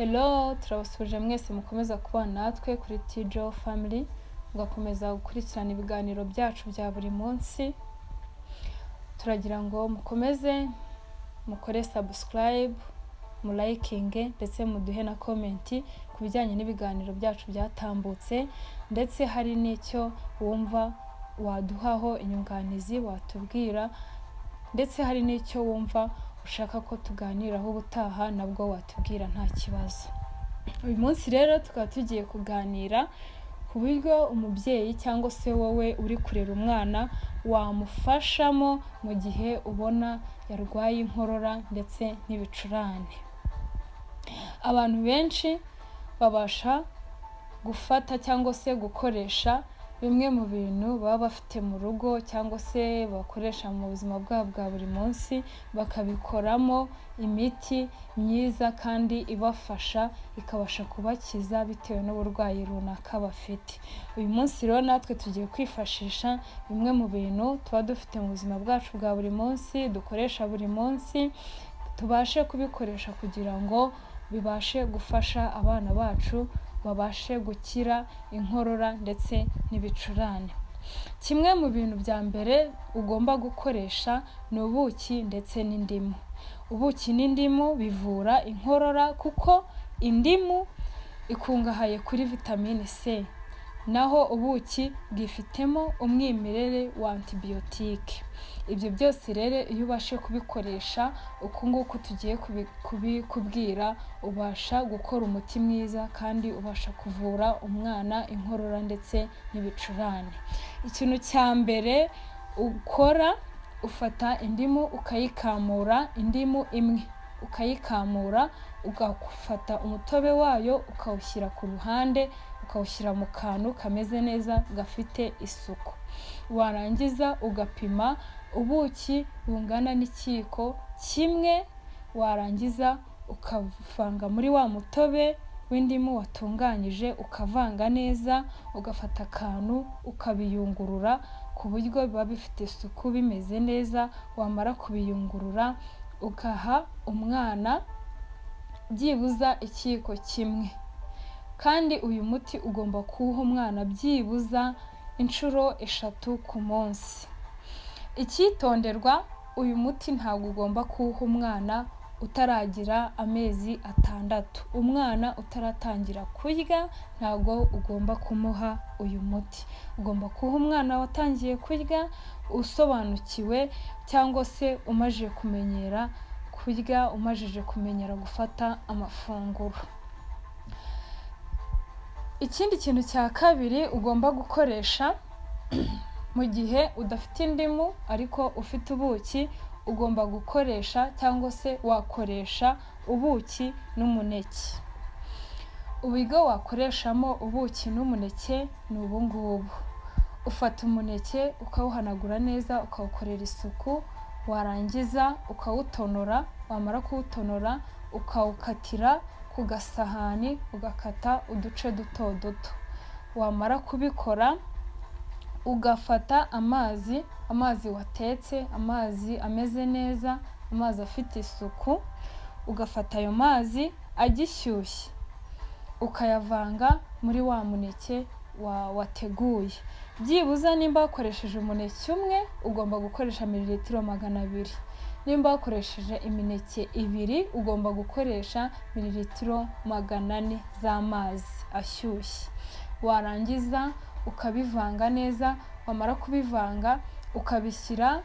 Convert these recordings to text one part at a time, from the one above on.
Hello, turabasuje mwese mukomeza kubana natwe kuri Tijo Family, mugakomeza gukurikirana ibiganiro byacu bya buri munsi. Turagira ngo mukomeze mukore subscribe, mu liking ndetse muduhe na comment ku bijyanye n'ibiganiro byacu byatambutse, ndetse hari n'icyo wumva waduhaho inyunganizi watubwira, ndetse hari n'icyo wumva ushaka ko tuganiraho ubutaha nabwo watubwira nta kibazo. Uyu munsi rero tukaba tugiye kuganira ku buryo umubyeyi cyangwa se wowe uri kurera umwana wamufashamo mu gihe ubona yarwaye inkorora ndetse n'ibicurane. Abantu benshi babasha gufata cyangwa se gukoresha bimwe mu bintu baba bafite mu rugo cyangwa se bakoresha mu buzima bwabo bwa buri munsi, bakabikoramo imiti myiza kandi ibafasha, ikabasha kubakiza bitewe n'uburwayi runaka bafite. Uyu munsi rero natwe tugiye kwifashisha bimwe mu bintu tuba dufite mu buzima bwacu bwa buri munsi, dukoresha buri munsi, tubashe kubikoresha kugira ngo bibashe gufasha abana bacu babashe gukira inkorora ndetse n'ibicurane. Kimwe mu bintu bya mbere ugomba gukoresha ni ubuki ndetse n'indimu. Ubuki n'indimu bivura inkorora kuko indimu ikungahaye kuri vitamine C, naho ubuki bwifitemo umwimerere wa antibiyotike. Ibyo byose rero iyo ubashe kubikoresha uku nguku tugiye kubikubwira, ubasha gukora umuti mwiza kandi ubasha kuvura umwana inkorora ndetse n'ibicurane. Ikintu cya mbere ukora, ufata indimu ukayikamura, indimu imwe ukayikamura, ugafata umutobe wayo ukawushyira ku ruhande, ukawushyira mu kantu kameze neza gafite isuku. Warangiza ugapima ubuki bungana n'ikiyiko kimwe, warangiza ukavanga muri wa mutobe w'indimu watunganyije, ukavanga neza, ugafata akantu ukabiyungurura ku buryo biba bifite isuku bimeze neza. Wamara kubiyungurura ugaha umwana byibuza ikiyiko kimwe, kandi uyu muti ugomba kuwuha umwana byibuza inshuro 3 ku munsi. Icyitonderwa, uyu muti ntabwo ugomba kuwuha umwana utaragira amezi 6. Umwana utaratangira kurya ntabwo ugomba kumuha uyu muti. Ugomba kuwuha umwana watangiye kurya, usobanukiwe cyangwa se umaze kumenyera kurya, umajije kumenyera gufata amafunguro. Ikindi kintu cya kabiri ugomba gukoresha mu gihe udafite indimu ariko ufite ubuki, ugomba gukoresha cyangwa se wakoresha ubuki n'umuneke. Uburyo wakoreshamo ubuki n'umuneke ni ubu ngubu: ufata umuneke ukawuhanagura neza, ukawukorera isuku, warangiza ukawutonora, wamara kuwutonora ukawukatira ku gasahani, ugakata uduce duto duto. Wamara kubikora ugafata amazi watetse, amazi ameze neza, amazi afite isuku, ugafata ayo mazi agishyushye ukayavanga muri wa muneke wateguye. Byibuza nimba wakoresheje umuneke umwe ugomba gukoresha mililitiro 200. Nimba wakoresheje imineke 2 ugomba gukoresha mililitiro 400 z'amazi ashyushye. Warangiza ukabivanga neza, wamara kubivanga ukabishyira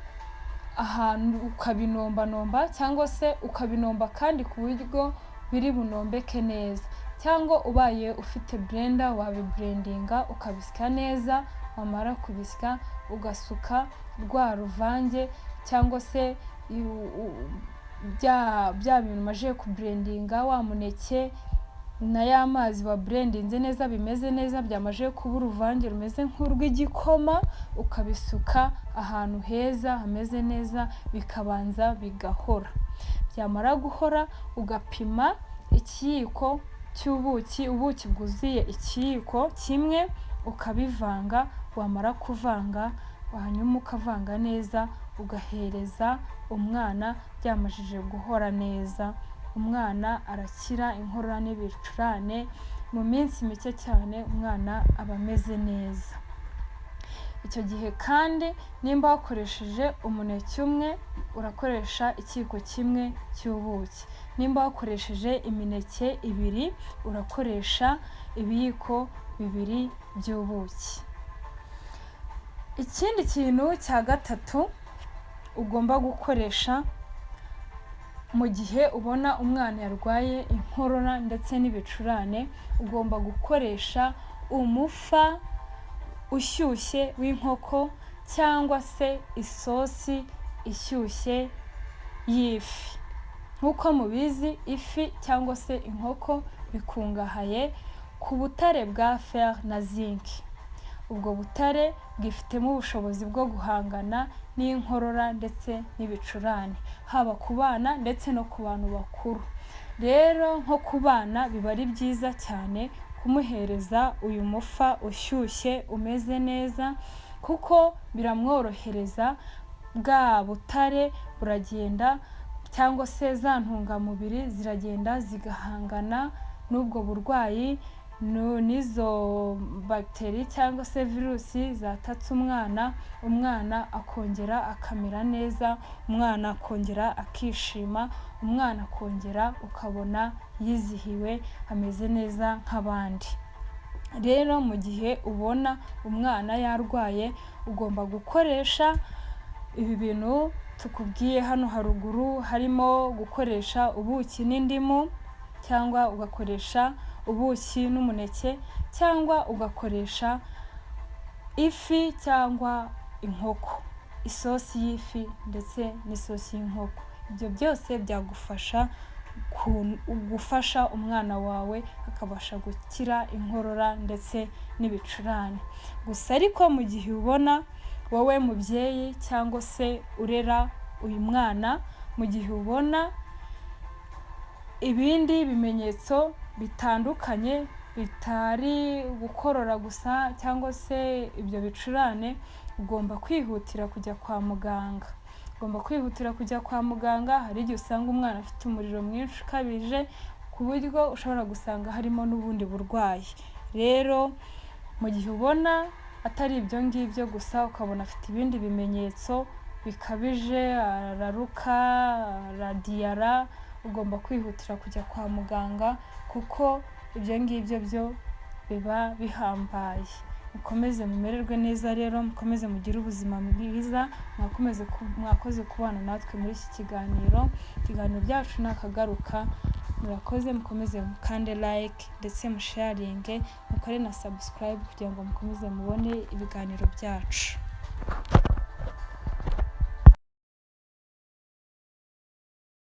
ahantu ukabinombanomba, cyangwa se ukabinomba kandi ku buryo biri bunombeke neza, cyangwa ubaye ufite blender wabiblendinga ukabisya neza. Wamara kubisya ugasuka rwa ruvange cyangwa se bya bintu umaze kublendinga, wa muneke na ya mazi wa blendinze neza, bimeze neza, byamaze kuba uruvange rumeze nk'urw'igikoma, ukabisuka ahantu heza hameze neza, bikabanza bigahora. Byamara guhora ugapima ikiyiko cy'ubuki, ubuki bwuzuye ikiyiko kimwe, ukabivanga. Wamara kuvanga, hanyuma ukavanga neza, ugahereza umwana byamajije guhora neza. umwana arakira inkorora n'ibicurane mu minsi mike cyane, umwana aba ameze neza. Icyo gihe kandi nimba wakoresheje umuneke umwe urakoresha ikiyiko kimwe cy'ubuki, nimba wakoresheje imineke 2 urakoresha ibiyiko 2 by'ubuki. Ikindi kintu cya gatatu ugomba gukoresha mu gihe ubona umwana yarwaye inkorora ndetse n'ibicurane, ugomba gukoresha umufa ushyushye w'inkoko cyangwa se isosi ishyushye y'ifi. Nk'uko mubizi, ifi cyangwa se inkoko bikungahaye ku butare bwa fer na zinc. Ubwo butare bwifitemo ubushobozi bwo guhangana n'inkorora ndetse n'ibicurane, haba ku bana ndetse no ku bantu bakuru. Rero nko ku bana biba ari byiza cyane kumuhereza uyu mufa ushyushye umeze neza, kuko biramworohereza, bwa butare buragenda cyangwa se za ntungamubiri ziragenda zigahangana n'ubwo burwayi n'izo bagiteri cyangwa se virusi zatatse umwana, umwana akongera akamera neza, umwana akongera akishima, umwana akongera ukabona yizihiwe ameze neza nk'abandi. Rero mu gihe ubona umwana yarwaye ugomba gukoresha ibi bintu tukubwiye hano haruguru, harimo gukoresha ubuki n'indimu, cyangwa ugakoresha ubuki n'umuneke, cyangwa ugakoresha ifi cyangwa inkoko, isosi y'ifi ndetse n'isosi y'inkoko. Ibyo byose byagufasha gufasha umwana wawe akabasha gukira inkorora ndetse n'ibicurane. Gusa ariko mu gihe ubona wowe mubyeyi cyangwa se urera uyu mwana, mu gihe ubona ibindi bimenyetso bitandukanye bitari gukorora gusa cyangwa se ibyo bicurane, ugomba kwihutira kujya kwa muganga. Ugomba kwihutira kujya kwa muganga. Hari igihe usanga umwana afite umuriro mwinshi ukabije ku buryo ushobora gusanga harimo n'ubundi burwayi. Rero mu gihe ubona atari ibyo ngibyo gusa, ukabona afite ibindi bimenyetso bikabije, araruka, aradiyara, ugomba kwihutira kujya kwa muganga, kuko ibyo ngibyo byo biba bihambaye. Mukomeze mumererwe neza rero, mukomeze mugire ubuzima bwiza, mwakoze kubana natwe muri iki kiganiro. Ikiganiro byacu nakagaruka, murakoze, mukomeze mukande like ndetse musharinge, mukore na subscribe kugira ngo mukomeze mubone ibiganiro byacu.